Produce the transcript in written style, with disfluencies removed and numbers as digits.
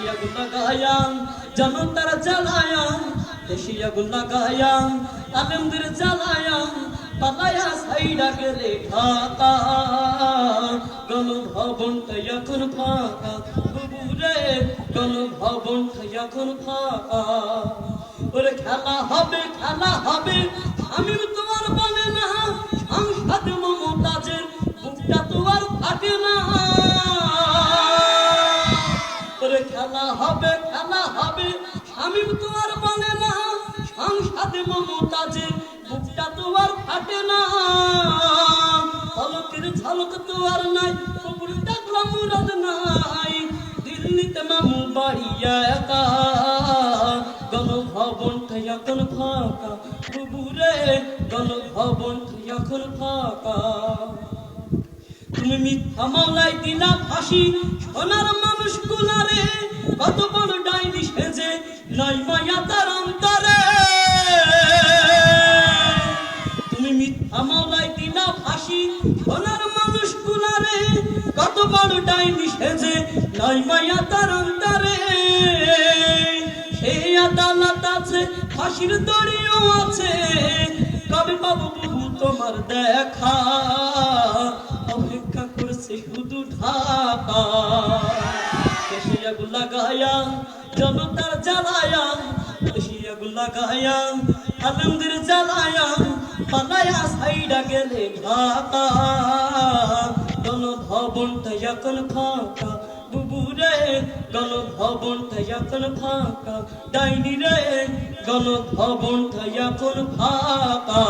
আগুন লাগায়া জনতার জ্বালায়া দেশে আগুন লাগায়া আলেমদের জ্বালায়া পালায়া সাইডা গেলে ঢাকা গণভবনটা এখন ফাঁকা বুবুরে গণভবনটা এখন ফাঁকা ওরে খেলা হবে আমি তোমার বলে না সংসদ মমতাজের বুকটা তো আর ফাটে না ওরে খেলা হবে আমি তোমার বলে না সংসদ মমতাজের বুকটা তো আর ফাটে না পলকের ঝলক তো আর নাই কবুল ডাকলা মুরাদ নাই দিল্লিতে মামু বাড়িয়া একা গণভবনটা এখন ফাঁকা বুবুরে গণভবনটা এখন ফাঁকা তুমি মিথ্যা মামলায় দিলা ফাঁসি সোনার মানুষ গুলারে কত বড় ডাইনি সেজে নাই মায়া তার অন্তরে তুমি মিথ্যা মামলায় দিলা ফাঁসি সোনার মানুষ গুলারে কত বড় ডাইনি সেজে নাই মায়া তার অন্তরে সেই আদালত আছে ফাঁসির দড়িও আছে কবে পাবো বুবু তোমার দেখা অপেক্ষা করছে শুধু ঢাকা দেশে আগুন লাগায়া জনতার জ্বালায়া দেশে আগুন লাগায়া আলেমদের জ্বালায়া পালায়া সাইডা গেলে ঢাকা গণভবনটা এখন ফাঁকা বুবুরে গণভবনটা এখন ফাঁকা ডাইনি রে গণভবনটা এখন ফাঁকা